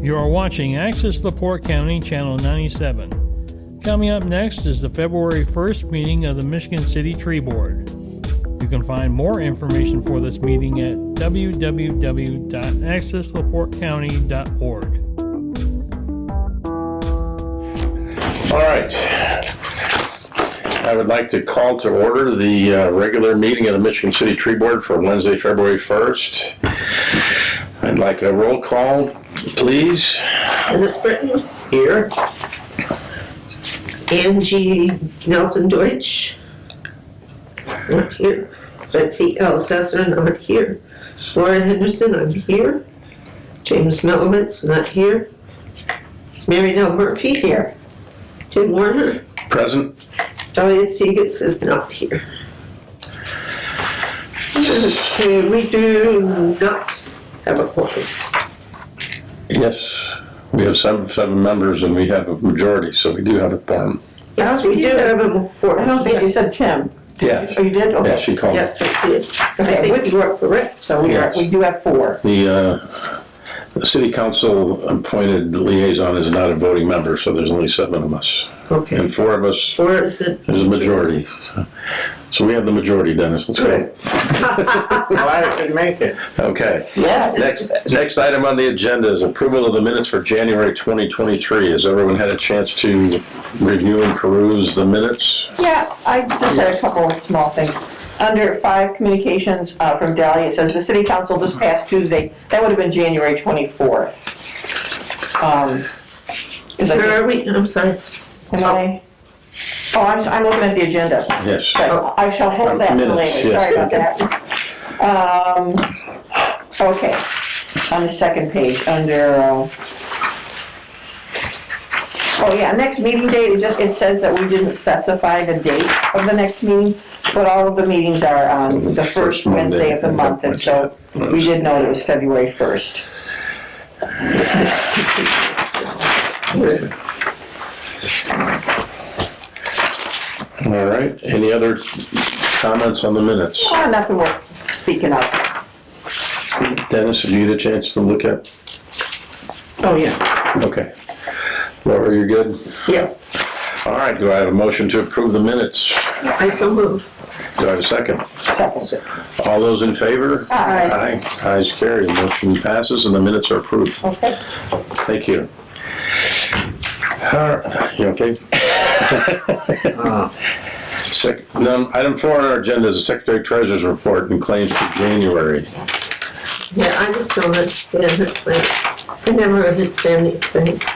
You are watching Access LaPorte County, Channel 97. Coming up next is the February 1st meeting of the Michigan City Tree Board. You can find more information for this meeting at www.accesslaportecounty.org. All right. I would like to call to order the regular meeting of the Michigan City Tree Board for Wednesday, February 1st. I'd like a roll call, please. Dennis Britton, here. Angie Nelson-Deutsch, not here. Betsy L. Sessler, not here. Laura Henderson, I'm here. James Melowitz, not here. Mary Nell Murphy, here. Tim Warner. Present. Elliot Seegers is not here. Okay, we do not have a quorum. Yes, we have seven members and we have a majority, so we do have a quorum. Yes, we do have a quorum. I don't think you said Tim. Yeah. Oh, you did? Okay. Yeah, she called. Yes, I did. I Okay, think you are correct. So we do have 4. The city council appointed liaison is not a voting member, so there's only 7 of us. Okay. And 4 of us Or is it? is a majority. So we have the majority, Dennis. Let's go. Glad I could make it. Okay. Yes. Next item on the agenda is approval of the minutes for January 2023. Has everyone had a chance to review and peruse the minutes? Yeah, I just had a couple of small things. Under 5 communications from Dahlia, it says the city council this past Tuesday, that would have been January 24th. Where are we? I'm sorry. I'm looking at the agenda. Yes. So I shall hold that for Minutes, later, yes. sorry about that. Okay, on the second page, under, next meeting date, it says that we didn't specify the date of the next meeting, but all of the meetings are on the first Wednesday of the month, and so we did know it was February 1st. All right. Any other comments on the minutes? Nothing worth speaking of. Dennis, did you get a chance to look at? Oh, yeah. Okay. Laura, you're good? Yeah. All right. Do I have a motion to approve the minutes? I so move. Do I have a second? Second. All those in favor? Aye. Aye. Ayes carried. Motion passes and the minutes are approved. Okay. Thank you. All right. You okay? Item 4 on our agenda is the Secretary Treasurer's report and claims for January. Yeah, I just don't understand this thing. I never understand these things.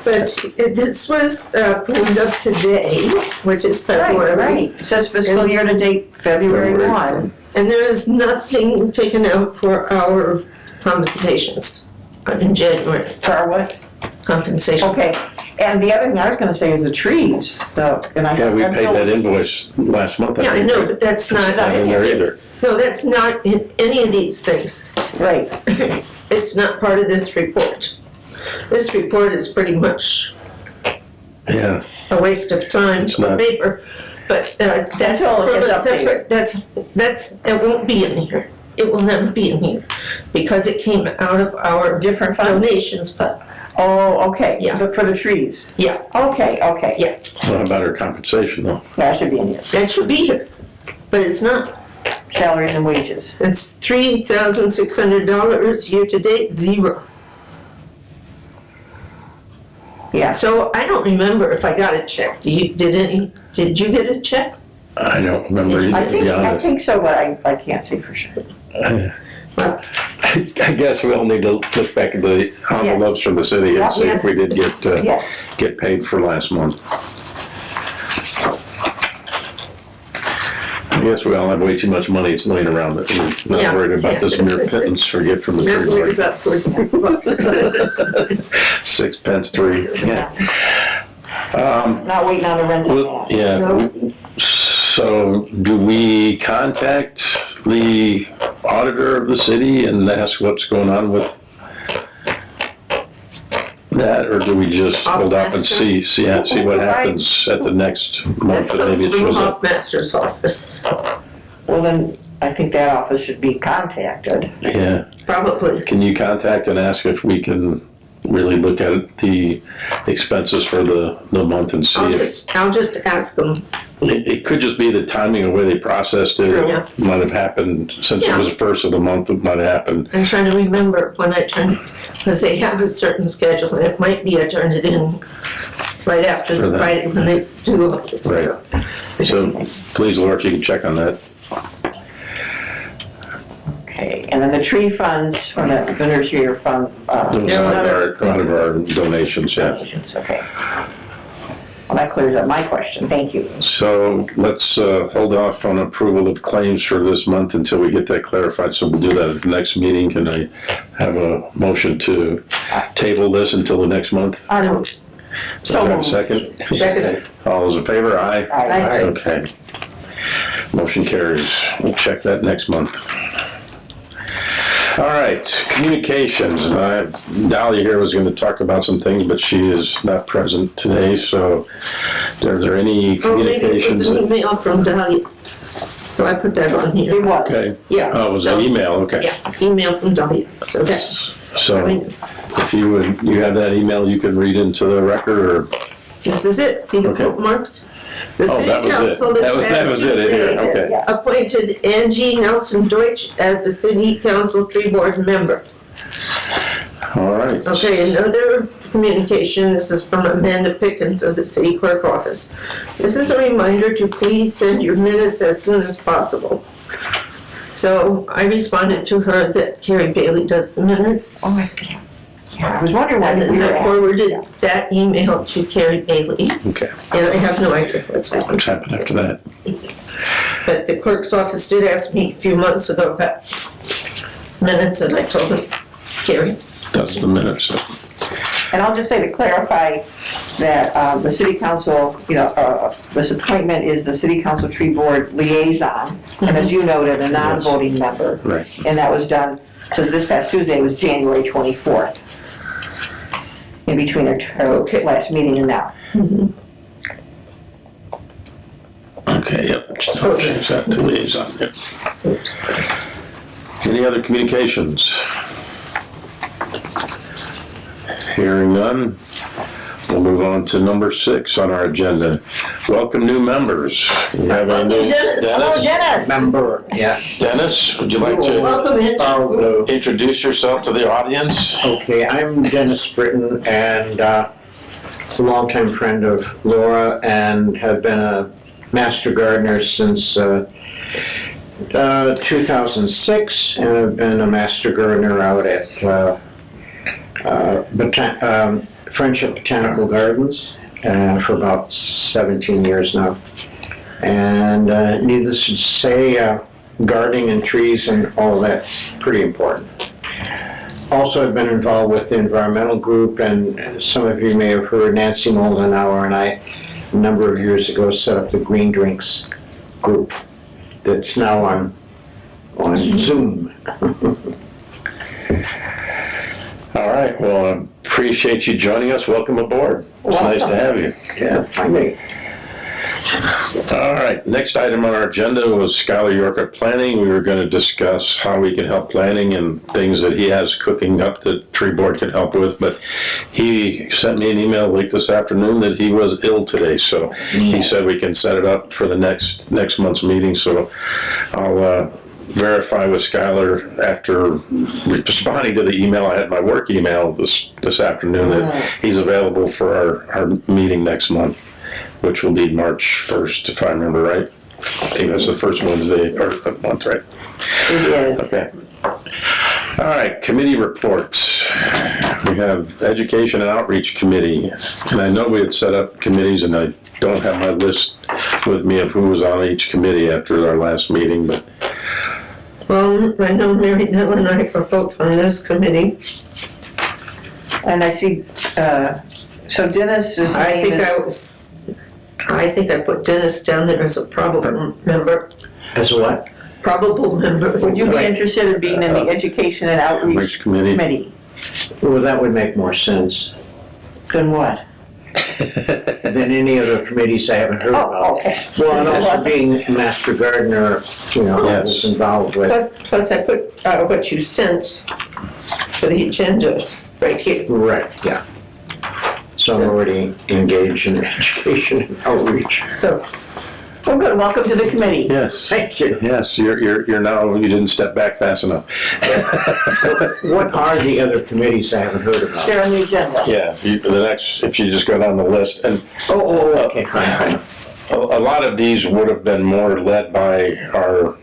But this was pulled up today, which is February. Right. It says fiscal year to date, February 1. And there is nothing taken out for our compensations in January. For our what? Compensation. Okay, and the other thing I was gonna say is the trees, so, and I. Yeah, we have paid that notes. invoice last month. Yeah, I know, but that's not, Not in there either. no, that's not in any of these things. Right, It's not part of this report. This report is pretty much Yeah. a waste of time It's on not. paper. But that's Until it from a gets separate, that won't be in here. It will never be in here because it came out of our different funds. donations fund. Oh, okay, Yeah. but for the trees. Yeah, Okay, yeah, What about our compensation though? that should be in here, that should be here, but it's not. salaries and wages. It's $3,600 year-to-date, 0. Yeah, So I don't remember if I got a check. Did you get a check? I don't remember either, I to be honest. think so, but I can't say for sure. Well, I guess we'll need to look back at the envelopes from the city and see if we did Yes, get paid for last month. I guess we all have way too much money that's laying around that we're not Yeah, worried about yeah. this mere pittance we get from the not tree worried board. about $46. 6 pence 3. Yeah. not waiting on the rent. Well, yeah. No. So do we contact the auditor of the city and ask what's going on with that, or do we just hold up and see what happens at the next This month? And comes maybe it from shows up. Hoffmaster's office, Well, then, I think that office should be contacted. Yeah. probably. Can you contact and ask if we can really look at the expenses for the month and see if, I'll just ask them. it could just be the timing of where they processed it. True. Yeah. It might have happened, since it was the first of the month, it might have happened. I'm trying to remember when I turned, because they have a certain schedule, and it might be I turned it in right after For the that. Friday when they do it. Right. So please, Laura, you can check on that. Okay, and then the tree funds from the nursery are fund, It was one of our donations, yeah. donations, okay. Well, that clears up my question, thank you. So let's hold off on approval of claims for this month until we get that clarified. So we'll do that at the next meeting. Can I have a motion to table this until the next month? I don't, Do I So have a moved. second? second, All those in favor? Aye. Aye. Okay. Motion carries. We'll check that next month. All right, communications. Dahlia here was going to talk about some things, but she is not present today, so are there any oh, maybe it was communications? an email from Dahlia, so I put that on It here. was. Okay. Yeah. Oh, it was so- an email, okay. Yeah, email from Dahlia, so that's, So if you have that email, you could read into the record, or? this is it, see the Okay. bookmarks? The Oh, city that was it. council this That was past it, Tuesday yeah, okay. Yeah. appointed Angie Nelson Deutsch as the city council tree board member. All right. Okay, another communication, this is from Amanda Pickens of the city clerk office. This is a reminder to please send your minutes as soon as possible. So I responded to her that Carrie Bailey does the minutes. Oh, yeah. Yeah, I was wondering why And we then were I asked. forwarded that email to Carrie Bailey, Okay. and I have no idea what's happened. What's happened after that? But the clerk's office did ask me a few months ago about minutes, and I told them, Carrie, That's the minutes. And I'll just say to clarify that the city council, this appointment is the city council tree board liaison, and as you noted, a non-voting member. Right. And that was done, so this past Tuesday was January 24th. In between our last meeting and now. Okay, yep. I'll change that to liaison, yep. Any other communications? Hearing none, we'll move on to number 6 on our agenda. Welcome new members. We have a new Dennis. Hello, Dennis. Member, yeah. Dennis, would you like to welcome in. Oh, introduce yourself to the audience? okay, I'm Dennis Britton and a longtime friend of Laura and have been a master gardener since 2006, and I've been a master gardener out at Friendship Botanical Gardens for about 17 years now. And needless to say, gardening and trees and all of that's pretty important. Also, I've been involved with the environmental group, and some of you may have heard Nancy Moldenauer and I, a number of years ago, set up the Green Drinks group that's now on Zoom. All right, well, I appreciate you joining us. Welcome aboard. It's nice to have you. Yeah, finally. All right, next item on our agenda was Skylar York at Planning. We were going to discuss how we can help planning and things that he has cooking up that Tree Board can help with, but he sent me an email late this afternoon that he was ill today, so he said we can set it up for the next month's meeting, so I'll verify with Skylar after responding to the email. I had my work email this afternoon that he's available for our meeting next month, which will be March 1st, if I remember right. I think that's the first Wednesday or month, right? It is. Okay. All right, committee reports. We have Education and Outreach Committee, and I know we had set up committees, and I don't have my list with me of who was on each committee after our last meeting, but Well, I know Mary Nell and I are both on this committee. And I see, so Dennis's name is. I think I put Dennis down there as a probable member. As what? Probable member. Would you be interested in being in the Education and Outreach Outreach Committee. Committee? Well, that would make more sense Then what? than any other committees I haven't heard Oh, about. okay. Well, and also being a master gardener, I was involved with. Plus I put what you sent for the agenda right here. Right, yeah. So I'm already engaged in education and outreach. So, well, good, welcome to the committee. Yes. Thank you. Yes, you're now, you didn't step back fast enough. What are the other committees I haven't heard about? They're on the agenda. Yeah, the next, if you just go down the list, and Okay, fine. a lot of these would have been more led by our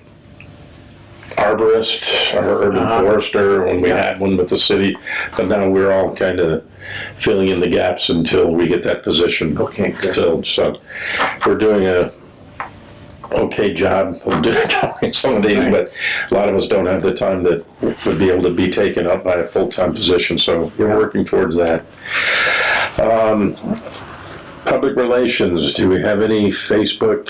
arborist, our urban forester, when we had one with the city, but now we're all kind of filling in the gaps until we get that position Okay, good. filled. So we're doing a okay job of doing some of these, but a lot of us don't have the time that would be able to be taken up by a full-time position, so we're working towards that. Public relations, do we have any Facebook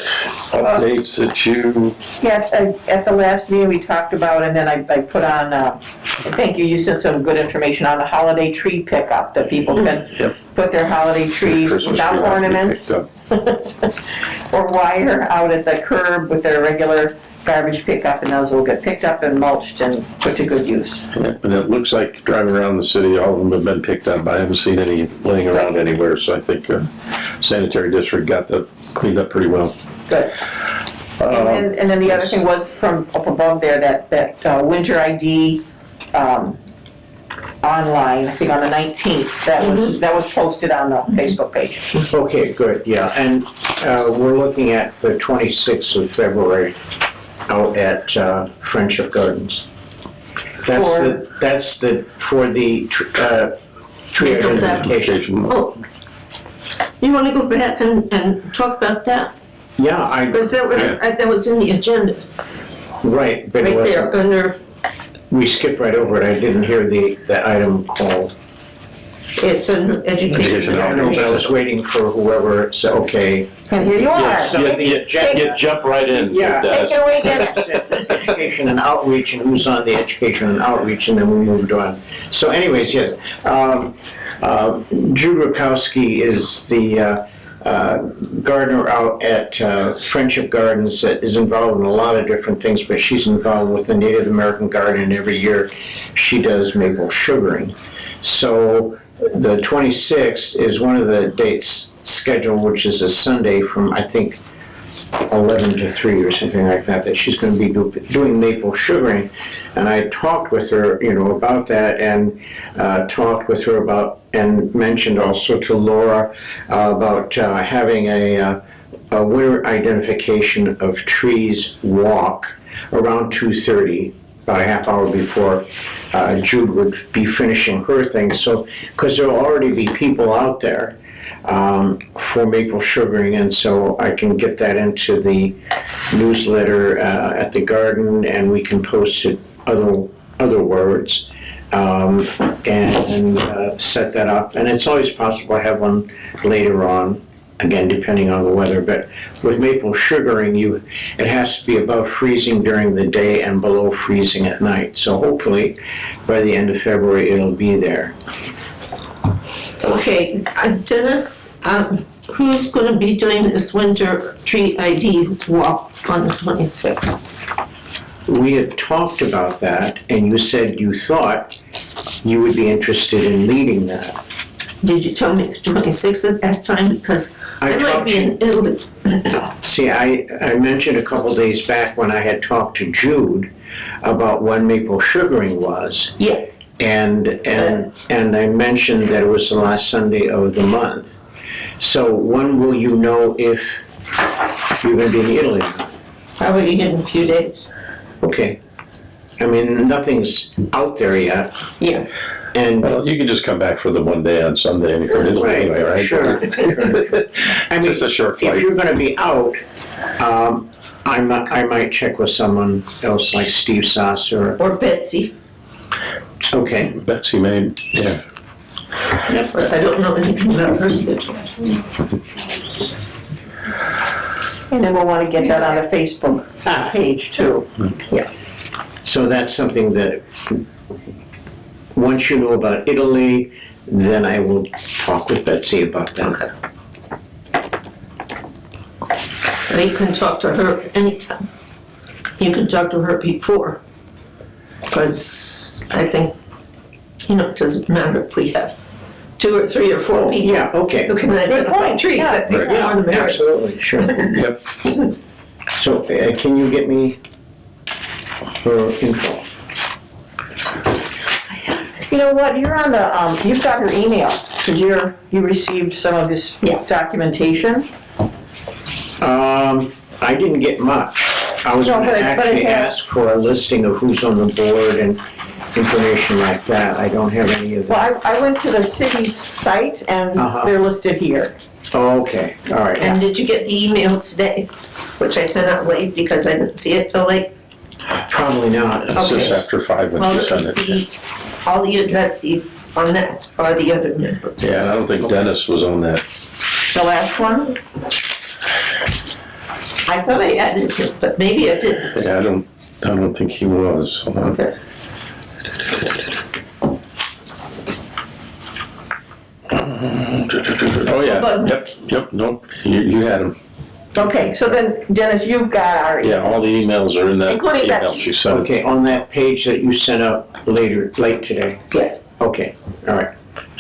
updates that you? Yes, at the last meeting we talked about, and then I put on, thank you, you sent some good information on the holiday tree pickup, that people can Yep. put their holiday trees Christmas without tree lights we ornaments picked up. or wire out at the curb with their regular garbage pickup, and those will get picked up and mulched and put to good use. Yeah, and it looks like driving around the city, all of them have been picked up. I haven't seen any laying around anywhere, so I think sanitary district got that cleaned up pretty well. Good. And then the other thing was from up above there, that winter ID, online, I think on the 19th, that was posted on the Facebook page. Okay, good, yeah, and we're looking at the 26th of February out at Friendship Gardens. That's for the tree Maple sap. identification. Oh, you wanna go back and talk about that? Yeah, Because that was in the agenda, right, but it right there, wasn't, under, we skipped right over it, I didn't hear the item called. it's an education. I know, but I was waiting for whoever said, okay. And here you are. Yeah, so the agenda. You jump right in. Yeah. Take it away, Dennis. Education and outreach, and who's on the education and outreach, and then we moved on. So anyways, yes, Jude Rakowski is the gardener out at Friendship Gardens that is involved in a lot of different things, but she's involved with the Native American Garden, and every year she does maple sugaring. So the 26th is one of the dates scheduled, which is a Sunday from, I think, 11 to 3 or something like that, that she's going to be doing maple sugaring. And I talked with her, about that, and talked with her about, and mentioned also to Laura about having a winter identification of trees walk around 2:30, about a half hour before Jude would be finishing her thing. So, because there'll already be people out there for maple sugaring, and so I can get that into the newsletter at the garden, and we can post it other words, and set that up. And it's always possible to have one later on, again, depending on the weather. But with maple sugaring, it has to be above freezing during the day and below freezing at night. So hopefully, by the end of February, it'll be there. Okay, Dennis, who's gonna be doing this winter tree ID walk on the 26th? We had talked about that, and you said you thought you would be interested in leading that. Did you tell me the 26th at that time? Because I I might talked be to- in Italy. See, I mentioned a couple days back when I had talked to Jude about when maple sugaring was, Yeah, and I mentioned that it was the last Sunday of the month. So when will you know if you're going to be in Italy? probably in a few days. Okay. I mean, nothing's out there yet, Yeah. and Well, you can just come back for the one day on Sunday and you're in Italy anyway, right? Sure. I It's mean, just a short if flight. you're going to be out, I might check with someone else like Steve Sass or, Or Betsy. okay. Betsy May, yeah. Of course, I don't know anything about her schedule. And then we'll want to get that on the Facebook page too. So that's something that, once you know about Italy, then I will talk with Betsy about that. Okay. And you can talk to her anytime. You can talk to her before. Because I think you know, it doesn't matter if we have 2 or 3 or 4 people Yeah, okay. who can identify point, trees. I think Right. we're on the merit. Absolutely, sure. Yep. So, can you get me her info? You know what, you're on the, you've got her email, because you received some of this Yeah. documentation. I didn't get much. I was No, gonna but it actually has- ask for a listing of who's on the board and information like that. I don't have any of Well, that. I went to the city's site, and Uh-huh. they're listed here. Oh, okay, all right. And did you get the email today, which I sent out late because I didn't see it till late? Probably not. It's just Okay. after 5 when Well, she sent it. all the addressees on that are the other members. Yeah, and I don't think Dennis was on that. The last one? I thought I added him, but maybe I didn't. Yeah, I don't think he was. Hold on. Okay. Oh, yeah, yep, nope, you had him. Okay, so then Dennis, you've got our. Yeah, all the emails are in that Including email Betsy's. she sent. Okay, on that page that you sent out late today. Yes. Okay, all right.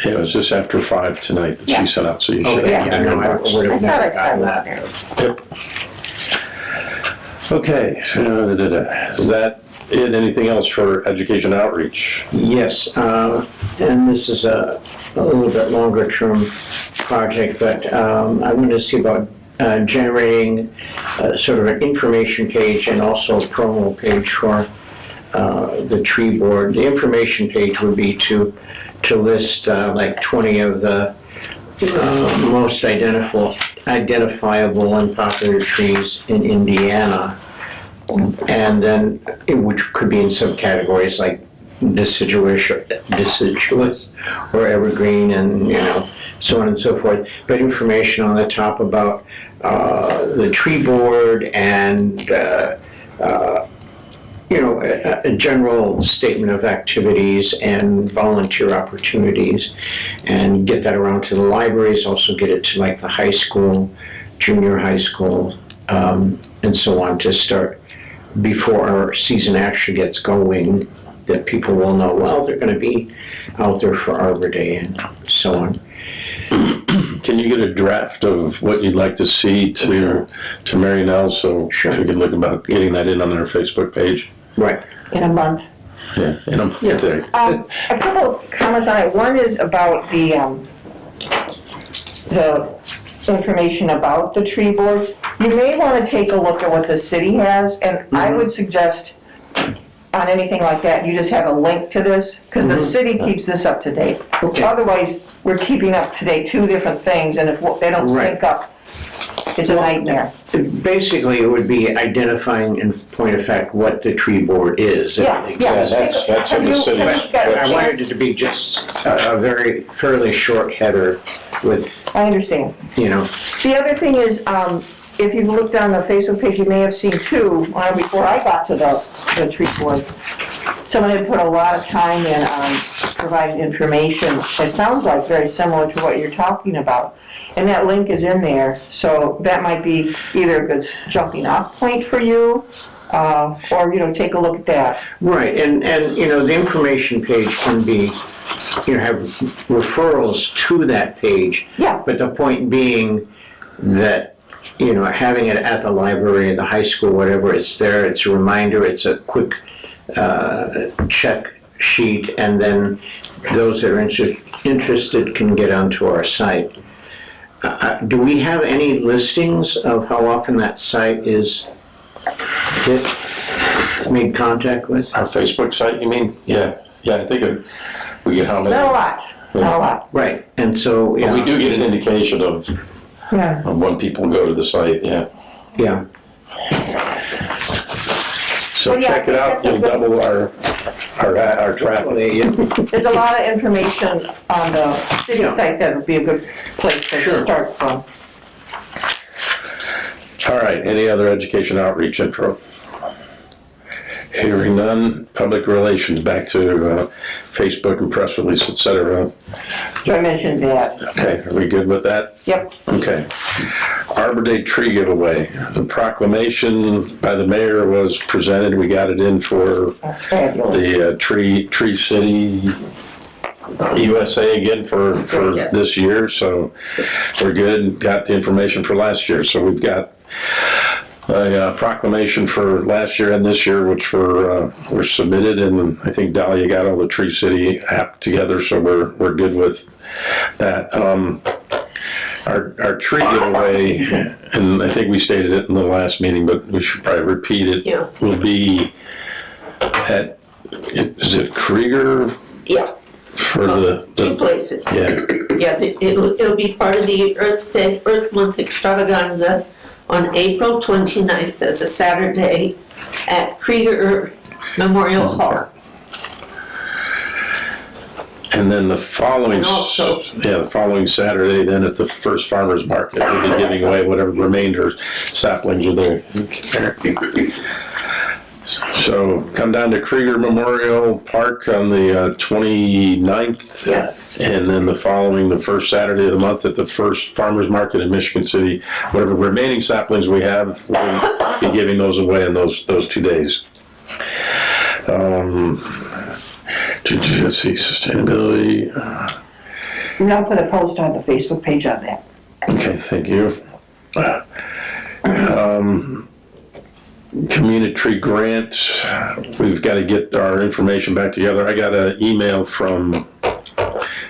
Yeah, it was just after 5 tonight that Yeah. she sent out, so you should Okay, have yeah, it in your no, I inbox. would I have thought I never saw gotten that that. there. Yep. Okay, is that it? Anything else for education outreach? Yes, and this is a little bit longer term project, but I wanted to see about generating sort of an information page and also a promo page for the tree board. The information page would be to list like 20 of the most identifiable and popular trees in Indiana. And then, which could be in subcategories like deciduous or evergreen, and so on and so forth. But information on the top about the tree board and a general statement of activities and volunteer opportunities, and get that around to the libraries. Also get it to like the high school, junior high school, and so on, to start before our season actually gets going, that people will know, well, they're going to be out there for Arbor Day and so on. Can you get a draft of what you'd like to see to Mary Nell, so Sure. she can look about getting that in on our Facebook page? Right. In a month. Yeah, and I'm there. A couple of comments on it. One is about the information about the tree board. You may want to take a look at what the city has, and I would suggest on anything like that, you just have a link to this, because the city keeps this up to date. Okay. Otherwise, we're keeping up to date 2 different things, and if they don't Right. sync up, it's a nightmare. Basically, it would be identifying, in point of fact, what the tree board is. Yeah. that's in the city's Have you got a I wanted it chance? to be just a fairly short header with, I understand. The other thing is, if you've looked on the Facebook page, you may have seen too, before I got to the tree board, someone had put a lot of time in providing information. It sounds like very similar to what you're talking about. And that link is in there, so that might be either a good jumping off point for you, or, take a look at that. right, and the information page can be, have referrals to that page. Yeah. But the point being that, having it at the library, the high school, whatever, it's there, it's a reminder, it's a quick check sheet, and then those that are interested can get onto our site. Do we have any listings of how often that site is made contact with? Our Facebook site, you mean? Yeah, I think we get how many? Not a lot, not a lot. Right, and so, But we do get an indication of Yeah. when people go to the site, yeah. yeah. So Well, yeah, check it out, that's a you'll good- double our traffic. There's a lot of information on the city site that would be a good place to Sure. start from. All right, any other education outreach info? Hearing none, public relations, back to Facebook and press release, et cetera. I mentioned that. Okay, are we good with that? Yep. Okay. Arbor Day tree giveaway. The proclamation by the mayor was presented. We got it in for That's fabulous. the Tree City USA again for Yes. this year, so we're good. Got the information for last year, so we've got a proclamation for last year and this year, which were submitted, and I think Dahlia got all the Tree City app together, so we're good with that. Our tree giveaway, and I think we stated it in the last meeting, but we should probably repeat it. Yeah. Will be at, is it Krieger Yeah, for two places. yeah. Yeah, it'll be part of the Earth Month extravaganza on April 29th. That's a Saturday at Krieger Memorial Hall. And then the following, And also- the following Saturday, then at the first farmer's market, we'll be giving away whatever remainder saplings are there. So come down to Krieger Memorial Park on the 29th. Yes. And then the first Saturday of the month at the first farmer's market in Michigan City, whatever remaining saplings we have, we'll be giving those away in those 2 days. Let's see, sustainability. And I'll put a post on the Facebook page on that. Okay, thank you. Community tree grant, we've got to get our information back together. I got an email from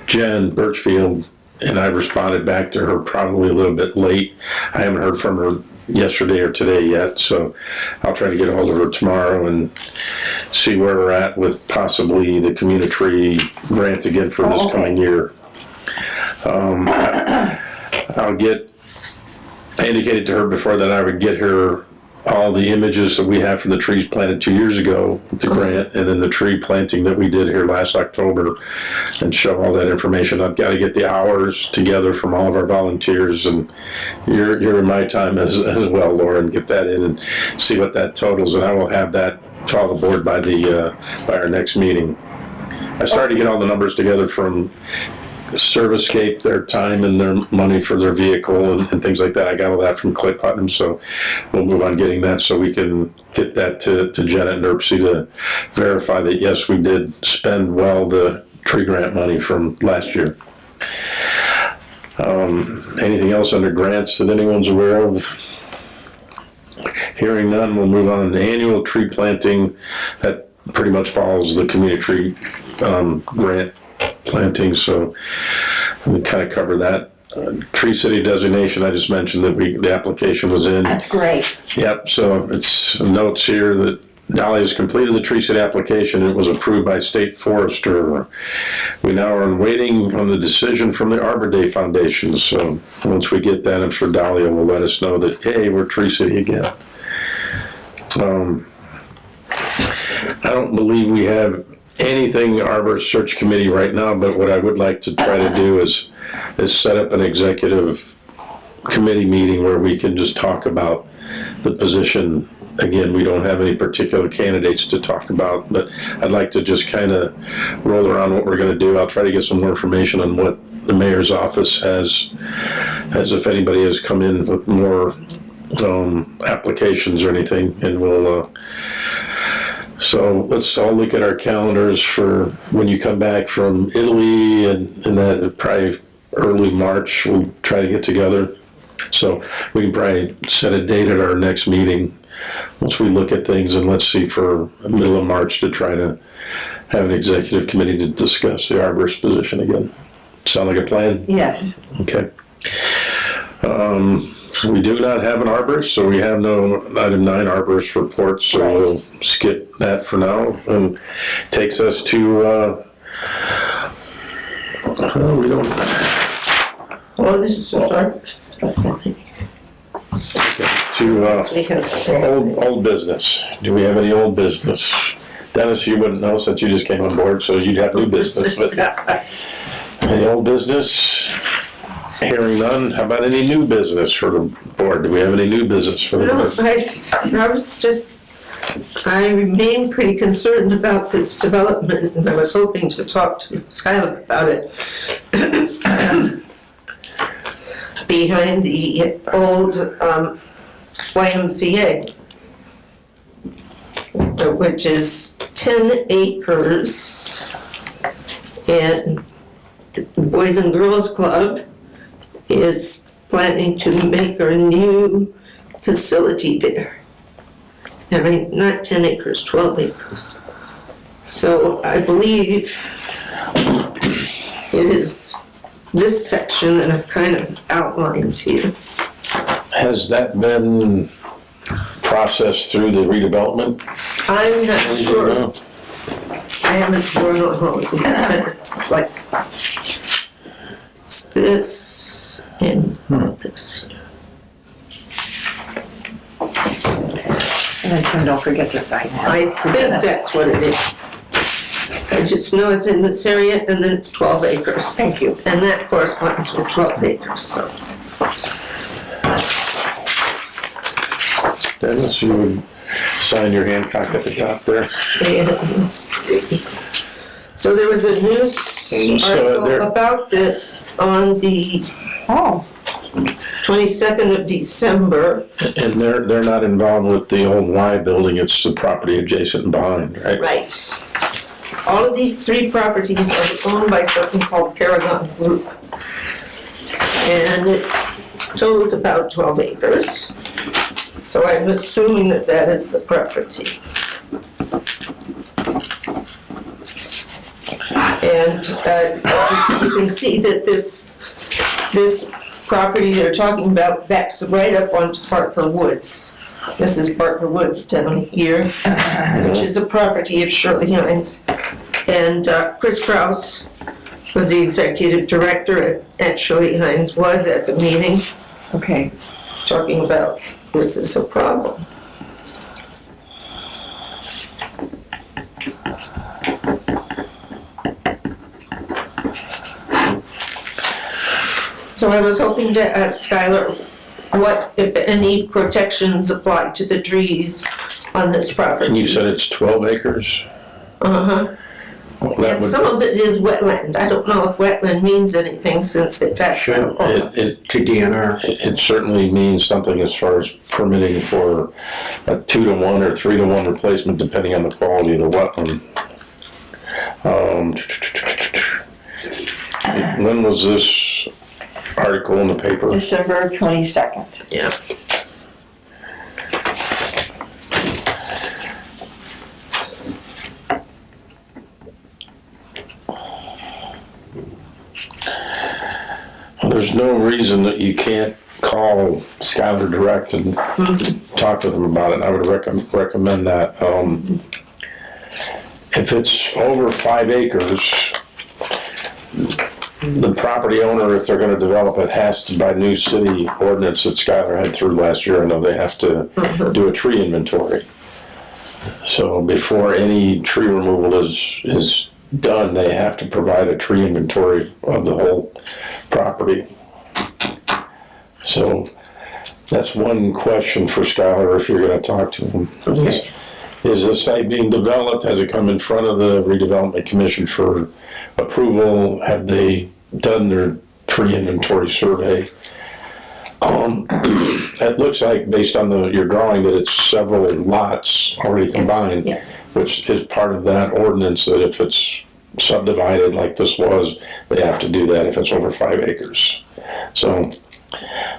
Jen Birchfield, and I responded back to her probably a little bit late. I haven't heard from her yesterday or today yet, so I'll try to get a hold of her tomorrow and see where we're at with possibly the community tree grant again for this coming year. I indicated to her before that I would get her all the images that we have from the trees planted 2 years ago with the grant, and then the tree planting that we did here last October, and show all that information. I've got to get the hours together from all of our volunteers, and you're in my time as well, Lauren. Get that in and see what that totals, and I will have that to all the board by our next meeting. I started to get all the numbers together from Servicescape, their time and their money for their vehicle and things like that. I got all that from Clay Putnam, so we'll move on getting that so we can get that to Janet and Erpsey to verify that, yes, we did spend well the tree grant money from last year. Anything else under grants that anyone's aware of? Hearing none, we'll move on to annual tree planting. That pretty much follows the community tree grant planting, so we kind of cover that. Tree City designation, I just mentioned that the application was in. That's great. Yep, so it's notes here that Dolly has completed the Tree City application and it was approved by State Forester. We now are waiting on the decision from the Arbor Day Foundation, so once we get that, I'm sure Dahlia will let us know that, hey, we're Tree City again. I don't believe we have anything Arbor Search Committee right now, but what I would like to try to do is set up an executive committee meeting where we can just talk about the position. Again, we don't have any particular candidates to talk about, but I'd like to just kind of roll around what we're going to do. I'll try to get some more information on what the mayor's office has if anybody has come in with more applications or anything, and we'll so let's all look at our calendars for when you come back from Italy, and that probably early March we'll try to get together. So we can probably set a date at our next meeting once we look at things, and let's see for the middle of March to try to have an executive committee to discuss the arborist position again. Sound like a plan? Yes. Okay. So we do not have an arborist, so we have no item 9 arborist report, so Right. we'll skip that for now. And takes us to, we don't, Well, this is just our stuff, I think. to We have some- old business. Do we have any old business? Dennis, you wouldn't know since you just came on board, so you'd have new business. But any old business? Hearing none. How about any new business for the board? Do we have any new business for the No, board? I remain pretty concerned about this development, and I was hoping to talk to Skylar about it. Behind the old YMCA, which is 10 acres And the Boys and Girls Club is planning to make a new facility there. I mean, not 10 acres, 12 acres. So I believe it is this section that I've kind of outlined here. Has that been processed through the redevelopment? I'm not sure. I haven't drawn on all of these, but it's like, it's this and this. And then don't forget the site. I think that's what it is. I just know it's in this area and then it's 12 acres. Thank you. And that corresponds with 12 acres, so. Dennis, you would sign your Hancock at the top there. And let's see. So there was a news So there- article about this on the Oh, 22nd of December. And they're not involved with the old Y building, it's the property adjacent and behind, right? Right. All of these three properties are owned by something called Paragon Group. And it totals about 12 acres. So I'm assuming that that is the property. And you can see that this property they're talking about backs right up onto Parker Woods. This is Parker Woods down here, which is a property of Shirley Hines. And Chris Kraus was the executive director at Shirley Hines, was at the meeting, okay. talking about this is a problem. So I was hoping to ask Skylar what, if any, protections apply to the trees on this property. And you said it's 12 acres? Uh-huh. Well, that And some would, of it is wetland. I don't know if wetland means anything since they passed that law. it To DNR. it certainly means something as far as permitting for a 2-to-1 or 3-to-1 replacement, depending on the quality of the wetland. When was this article in the paper? December 22nd. Yeah. There's no reason that you can't call Skylar direct and talk with them about it. I would recommend that. If it's over 5 acres, the property owner, if they're gonna develop it, has to, by new city ordinance that Skylar had through last year, I know they have to do a tree inventory. So before any tree removal is done, they have to provide a tree inventory of the whole property. So that's one question for Skylar if you're gonna talk to him. Okay. Is the site being developed? Has it come in front of the redevelopment commission for approval? Have they done their tree inventory survey? It looks like, based on your drawing, that it's several lots already combined, Yeah. which is part of that ordinance, that if it's subdivided like this was, they have to do that if it's over 5 acres. So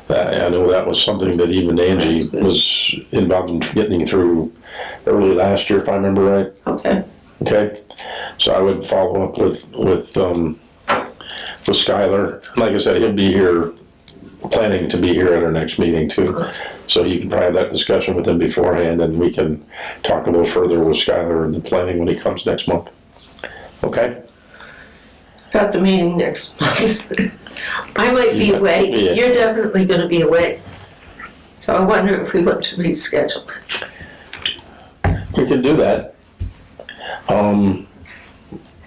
I know that was something that even Angie was involved in getting through early last year, if I remember right. Okay. Okay, so I would follow up with Skylar. Like I said, he'll be here, planning to be here at our next meeting too. So you can probably have that discussion with him beforehand, and we can talk a little further with Skylar and the planning when he comes next month. Okay? Got the meeting next month. I might be Yeah. away. Yeah. You're definitely gonna be away. So I wonder if we want to reschedule. We can do that.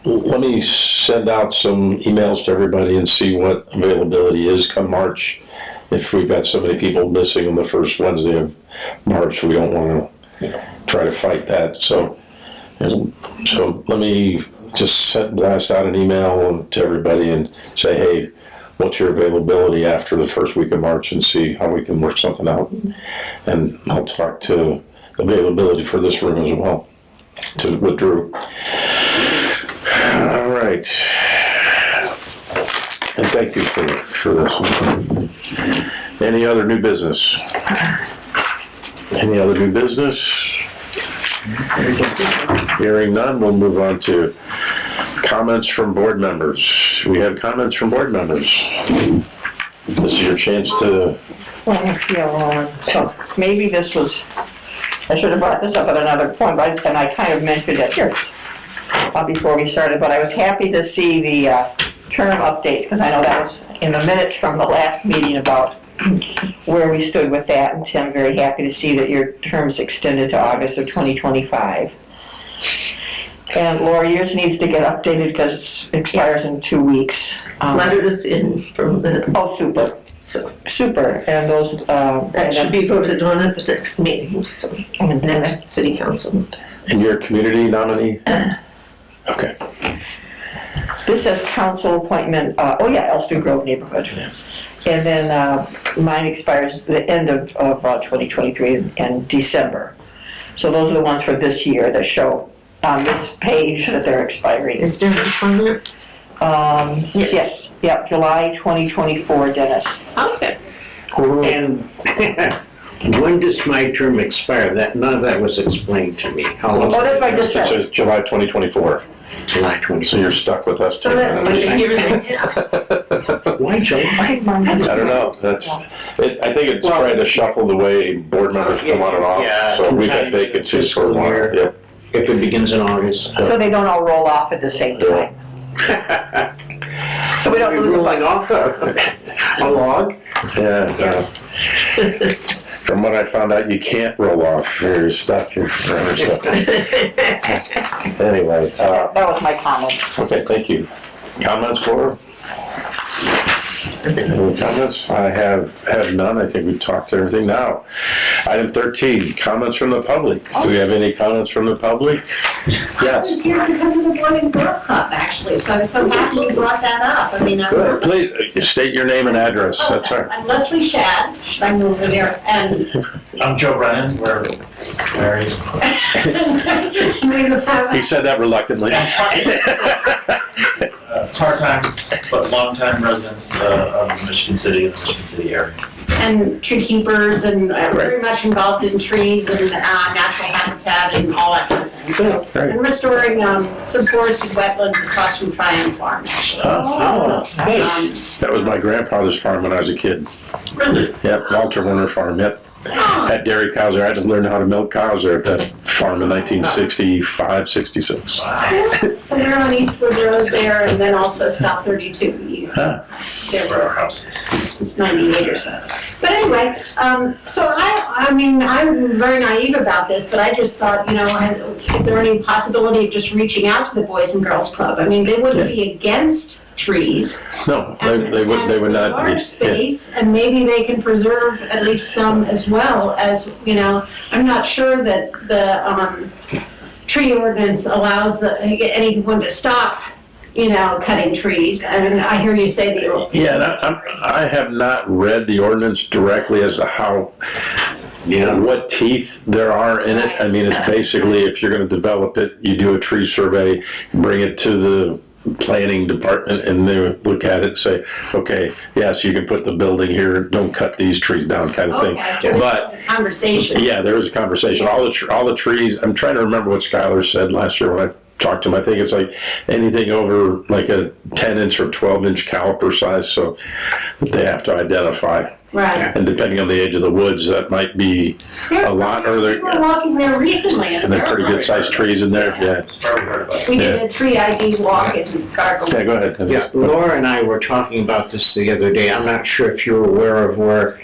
Let me send out some emails to everybody and see what availability is come March. If we've got so many people missing on the first Wednesday of March, we don't want to try to fight that. So let me just blast out an email to everybody and say, hey, what's your availability after the first week of March, and see how we can work something out. And I'll talk to availability for this room as well, with Drew. All right. And thank you for this. Any other new business? Any other new business? Hearing none, we'll move on to comments from board members. We have comments from board members. This is your chance to, Well, yeah, so maybe this was, I should have brought this up at another point, but, and I kind of mentioned it here before we started, but I was happy to see the term updates, because I know that was in the minutes from the last meeting about where we stood with that, and Tim, very happy to see that your term's extended to August of 2025. And Laura, yours needs to get updated because it expires in 2 weeks. Letters in from the, Oh, super, so super, and those, that should be voted on at the next meeting, so, next city council. and your community nominee? Okay. This says council appointment, Elster Grove neighborhood. And then mine expires the end of 2023 in December. So those are the ones for this year that show on this page that they're expiring. Is Dennis on there? Yes, yep, July 2024, Dennis. Okay. And when does my term expire? None of that was explained to me. How long? Oh, that's what I just It said. says July 2024, July 20. so you're stuck with us. So that's like a year and a half. Why July? I don't know, I think it's trying to shuffle the way board members come on and off, Yeah, so we've had vacancies for a while. Yep. If it begins in August. So they don't all roll off at the same time. So we don't lose a Rolling bunch. off a log? Yeah. Yes. From what I found out, you can't roll off, you're stuck here forever, so. Anyway, That was my comment. okay, thank you. Comments, Laura? Any comments? I have none. I think we talked to everything now. Item 13, comments from the public. Do we have any comments from the public? I Yes. was here because of the Boy and Girl Club, actually, so I'm so happy you brought that up. I mean, I was. Good. Please, state your name and address. That's all right. I'm Leslie Shad, should I move over there? And. I'm Joe Brennan, we're married. He said that reluctantly. Part-time, but long-time residents of Michigan City and the Michigan City area. And tree keepers and very much involved in trees and natural habitat and all that kind of thing. So, Great. and restoring some forested wetlands across from Tryon Farm, actually. Oh, Nice. that was my grandfather's farm when I was a kid. Really? Yep, Walter Warner Farm, yep. Had dairy cows there. I had to learn how to milk cows there at that farm in 1965, 66. So we're on Eastwood Road there and then also Stop 32. Huh. There For were our houses. since 98 or so. But anyway, so I mean, I'm very naive about this, but I just thought, you know, is there any possibility of just reaching out to the Boys and Girls Club? I mean, they wouldn't be against trees. No, And- they would and it's a not large be. space, and maybe they can preserve at least some as well as, you know, I'm not sure that the tree ordinance allows anyone to stop, you know, cutting trees. And I hear you say that. Yeah, I have not read the ordinance directly as to how, what teeth there are in it. I mean, it's basically, if you're gonna develop it, you do a tree survey, bring it to the planning department, and they would look at it and say, okay, yes, you can put the building here, don't cut these trees down, kind of thing. Okay, so But, there's a conversation. yeah, there was a conversation. All the trees, I'm trying to remember what Skylar said last year when I talked to him. I think it's like anything over like a 10-inch or 12-inch caliper size, so that they have to identify. Right. And depending on the age of the woods, that might be a lot, or We were walking there recently, and they're pretty good sized trees in there, yeah. Probably heard about it. we did a tree ID walk in Gargle. Yeah, go ahead. Yeah, Laura and I were talking about this the other day. I'm not sure if you're aware of where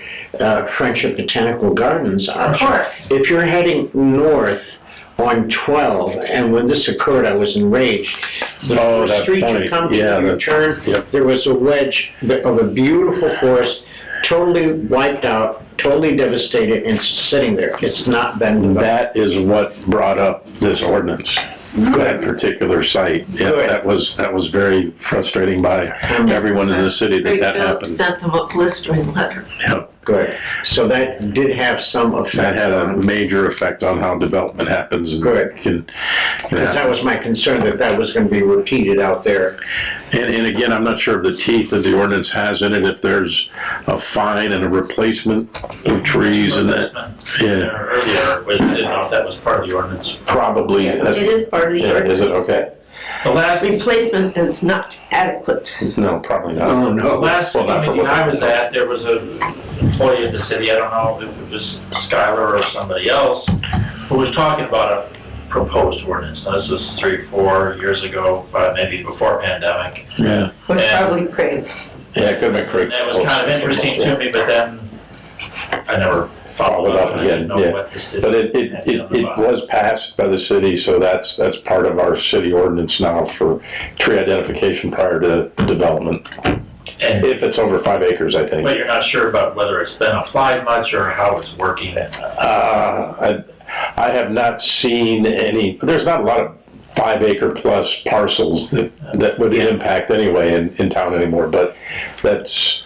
Friendship Botanical Gardens are. Of course. If you're heading north on 12, and when this occurred, I was enraged. The Oh, first that street you point. come to, Yeah, you that- turn, yep. there was a wedge of a beautiful forest, totally wiped out, totally devastated, and it's sitting there. It's not been developed. That is what brought up this ordinance, that particular site. Yeah, Good. that was very frustrating by everyone in the city that Greg that Phillips happened. sent them a blistering letter. Yeah, Good. So that did have some That effect had a on, major effect on how development happens. and Good. because that was my concern, that was gonna be repeated out there. And again, I'm not sure of the teeth that the ordinance has in it, if there's a fine and a replacement of trees and that. Yeah, Earlier, but I didn't know if that was part of the ordinance. probably. It is part of the Yeah, ordinance. is it? Okay. The last, Replacement is not adequate. No, probably not. Oh, the no. last Well, not for meeting what I they- was at, there was an employee of the city, I don't know if it was Skylar or somebody else, who was talking about a proposed ordinance. Now, this was 3, 4 years ago, 5, maybe before pandemic. Yeah. Was And- probably Craig. Yeah, it could have been Craig. And that was kind of interesting to me, but then I never followed up and I didn't know yeah. what the city. But it had done about was passed by the city, so that's part of our city ordinance now for tree identification prior to development. And, If it's over 5 acres, I think. but you're not sure about whether it's been applied much or how it's working. I have not seen any, there's not a lot of 5 acre plus parcels that would impact anyway in town anymore, but that's,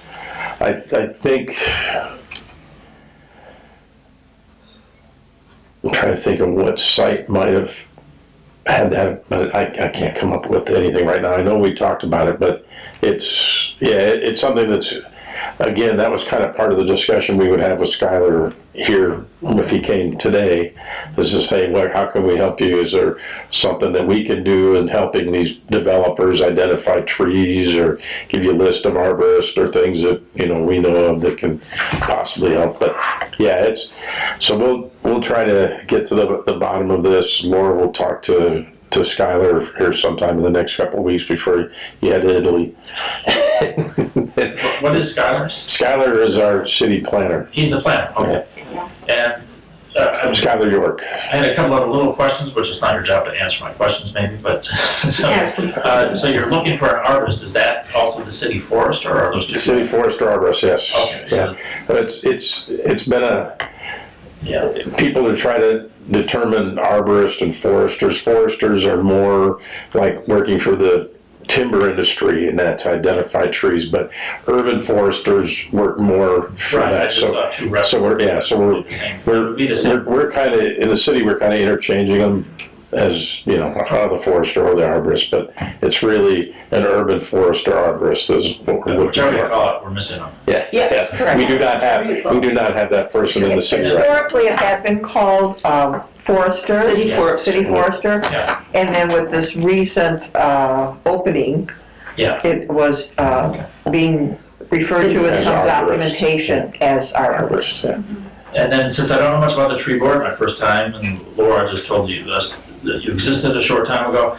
I think, I'm trying to think of what site might have had that, but I can't come up with anything right now. I know we talked about it, but it's something that's, again, that was kind of part of the discussion we would have with Skylar here if he came today, is to say, well, how can we help you? Is there something that we can do in helping these developers identify trees or give you a list of arborists or things that, we know of that can possibly help? But yeah, so we'll try to get to the bottom of this. Laura will talk to Skylar here sometime in the next couple of weeks before you head to Italy. What is Skylar's? Skylar is our city planner. He's the planner, okay. And Skylar York. I had a couple of little questions, which is not your job to answer my questions maybe, but, Ask him. so you're looking for an arborist, is that also the city forester, or are those two? City forester arborist, yes. Okay, so- Yeah. But it's been Yeah, people are trying to determine arborists and foresters. Foresters are more like working for the timber industry, and that's identify trees, but urban foresters work more for right, I that. just So thought two so we're Be the same. we're kind of in the city. We're kind of interchanging them as the forester or the arborist, but it's really an urban forester arborist is what we're looking Whichever you for. call it, we're missing them. Yeah, Yeah, yes. correct. We do not have that person in the city right now. Historically, it had been called forester. City Yeah. forester. City forester. Yeah, And then with this recent opening, yeah. it was being referred to in As some arborist. documentation as arborist. Arborist, yeah. And then, since I don't know much about the tree board, my first time, and Laura just told you this, that you existed a short time ago,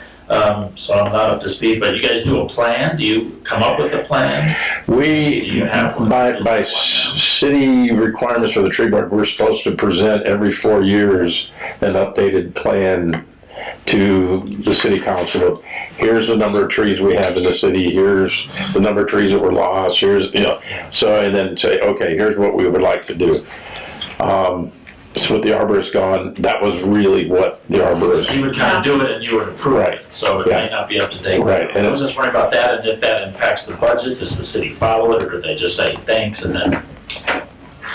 so I'm not up to speed, but you guys do a plan? Do you come up with a plan? We, You have one. by city requirements for the tree board, we're supposed to present every 4 years an updated plan to the city council. Here's the number of trees we have in the city, here's the number of trees that were lost, so, and then say, okay, here's what we would like to do. So with the arborist gone, that was really what the arborist, You would kind of do it and you would approve Right. it, so it Yeah. may not be up to date. Right, and I was just worried about that, and if that impacts the budget, does the city follow it, or do they just say thanks and then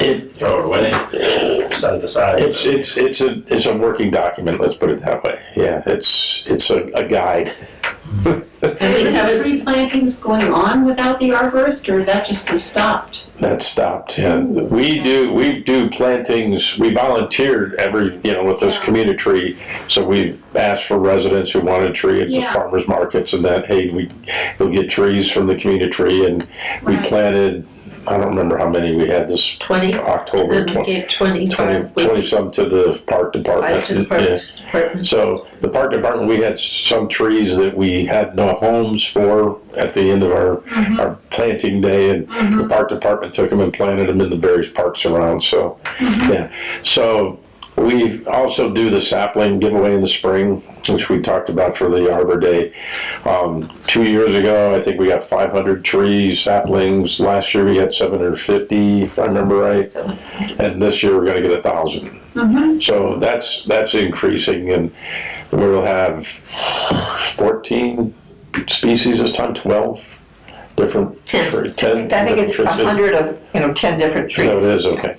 it, throw it away, set it aside? it's a working document, let's put it that way. Yeah, it's a guide. And we have a tree plantings going on without the arborist, or that just has stopped? That stopped, yeah. We do plantings, we volunteered with this community tree. So we asked for residents who wanted a tree at the Yeah. farmers markets and that, hey, we'll get trees from the community tree, and we Right. planted, I don't remember how many we had this 20, October, and we gave 20 20 some to the park department. 5 to the Yeah. parks department. So the park department, we had some trees that we had no homes for at the end of our planting day, and the park department took them and planted them in the various parks around. So, yeah. So we also do the sapling giveaway in the spring, which we talked about for the Arbor Day. 2 years ago, I think we got 500 trees, saplings. Last year we had 750, if I remember right. So, And this year we're going to get 1,000. So that's increasing, and we'll have 14 species this time, 12 different? 10. tree- 10 I think it's different trees? 100 of, 10 different So it trees. is, okay.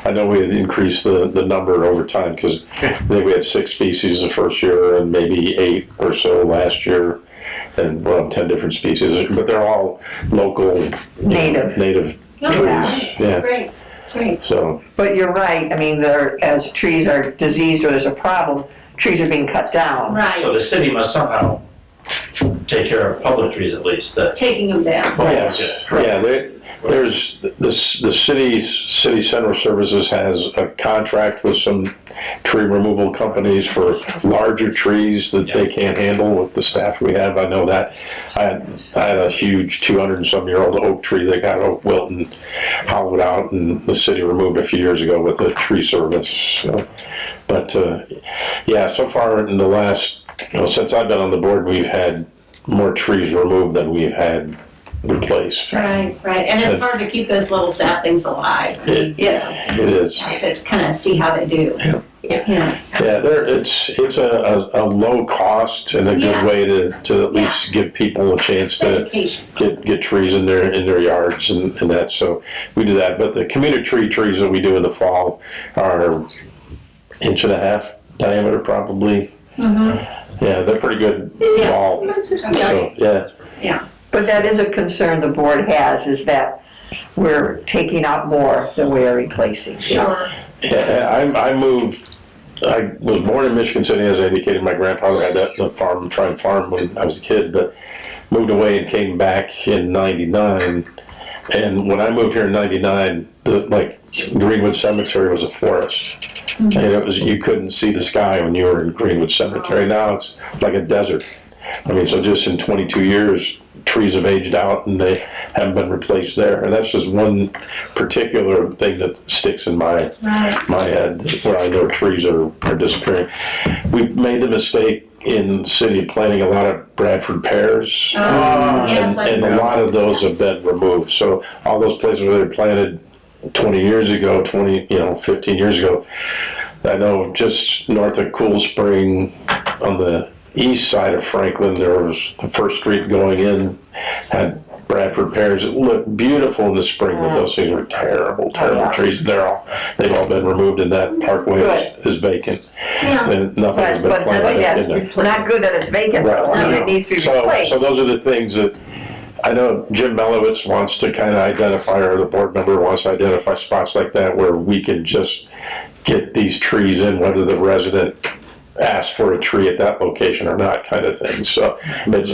I know we had increased the number over time, because I think we had 6 species the first year, and maybe 8 or so last year, and 10 different species, but they're all local. Native. Native Oh, trees, yeah, Great, great. so, But you're right, I mean, as trees are diseased or there's a problem, trees are being cut down. So Right, the city must somehow take care of public trees at least, that. taking them down. yes, yeah, there's, the city central services has a contract with some tree removal companies for larger trees that they can't handle with the staff we have. I know that. I had a huge 200-and-some-year-old oak tree that got oak wilt and hollowed out, and the city removed a few years ago with the tree service. So, but yeah, so far in the last, since I've been on the board, we've had more trees removed than we've had replaced. Right, and it's hard to keep those little saplings alive. Yes. It is. To kind of see how they do. Yeah. Yeah. Yeah, it's a low cost and a good Yeah. way to at least give people a chance to Education. get trees in their yards and that. So we do that. But the community trees that we do in the fall are 1.5 inch diameter probably. Mm-hmm. Yeah, they're pretty good Yeah. wall. So yeah. But that is a concern the board has, is that we're taking out more than we are replacing. Sure. Yeah, I was born in Michigan City, as I indicated. My grandfather had that farm, tried farm when I was a kid, but moved away and came back in '99. And when I moved here in '99, Greenwood Cemetery was a forest. And you couldn't see the sky when you were in Greenwood Cemetery. Now it's like a desert. I mean, so just in 22 years, trees have aged out and they haven't been replaced there. And that's just one particular thing that sticks in my head, where I know trees are disappearing. We've made the mistake in the city of planting a lot of Bradford pears. Yes, I And a saw lot of those have been removed. So all those places where they were planted 20 years ago, 15 years ago, I know just north of Cool Spring on the east side of Franklin, there was the first street going in, had Bradford pears. It looked beautiful in the spring, but those things were terrible trees. And they've all been removed, and that parkway is vacant. Yeah. And nothing has been But planted yes, in there. not good that it's vacant though, I mean, it needs to be replaced. So those are the things that, I know Jim Melowitz wants to kind of identify, or the board member wants to identify spots like that where we can just get these trees in, whether the resident asks for a tree at that location or not, kind of thing. So it's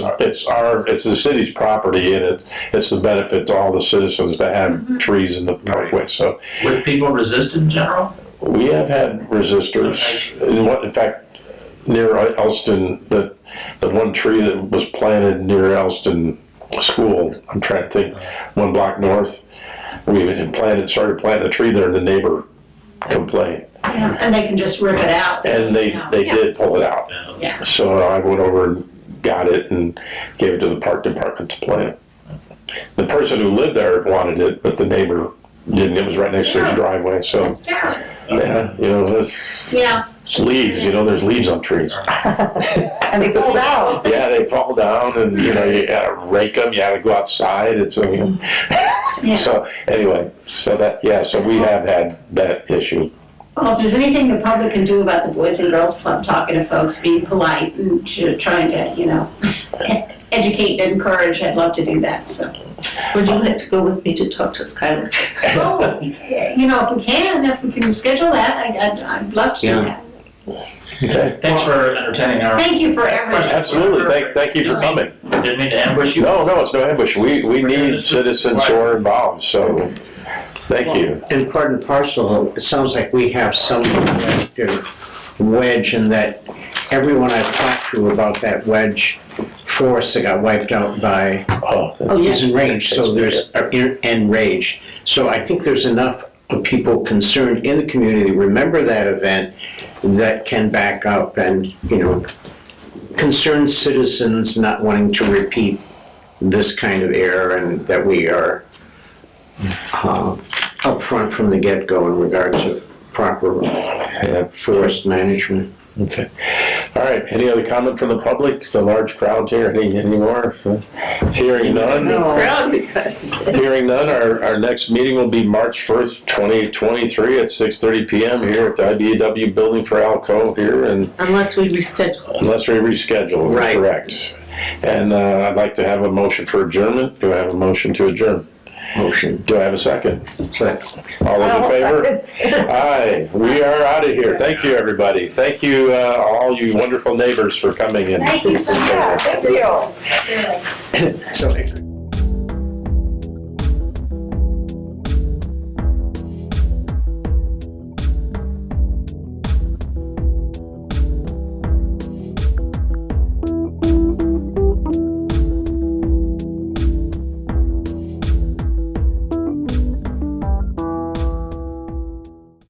the city's property, and it's the benefit to all the citizens to have trees in the parkway. So Would people resist in general? we have had resistors. In fact, near Elston, the one tree that was planted near Elston School, I'm trying to think, 1 block north, we had started planting a tree there, and the neighbor complained. Yeah, and they can just rip it out. And they did pull it out. Yeah. So I went over and got it and gave it to the park department to plant. The person who lived there wanted it, but the neighbor didn't. It was right next to his driveway. So It's terrible. yeah, it's Yeah, leaves. There's leaves on trees. And they fall down. Yeah, they fall down, and you gotta rake them. You gotta go outside. It's yeah. so anyway. So we have had that issue. Well, if there's anything the public can do about the Boys and Girls Club, talking to folks, being polite and trying to, educate and encourage, I'd love to do that, so. Would you like to go with me to talk to Skylar? Oh, if we can schedule that, I'd love to do that. Okay. Thanks for entertaining our. Thank you for everything. Absolutely. Thank you for coming. Didn't mean to ambush you. No, it's no ambush. We need citizens who are involved. So thank you. And part and parcel, it sounds like we have some collective wedge in that everyone I've talked to about that wedge forest that got wiped out by is enraged, so there's enraged. So I think there's enough of people concerned in the community, remember that event, that can back up and, concerned citizens not wanting to repeat this kind of error, and that we are upfront from the get-go in regards to proper forest management. Okay. All right, any other comment from the public? The large crowd here, any more? Hearing none? Big crowd because Hearing none, our next meeting will be March 1st, 2023 at 6:30 PM here at the IBEW Building for Alco here, and unless we reschedule. unless we reschedule, Right. correct. And I'd like to have a motion for adjournment. Do I have a motion to adjourn? Motion. Do I have a second? Second. All those in favor? Aye, we are out of here. Thank you, everybody. Thank you, all you wonderful neighbors for coming in. Thank you so much. Thank you. So,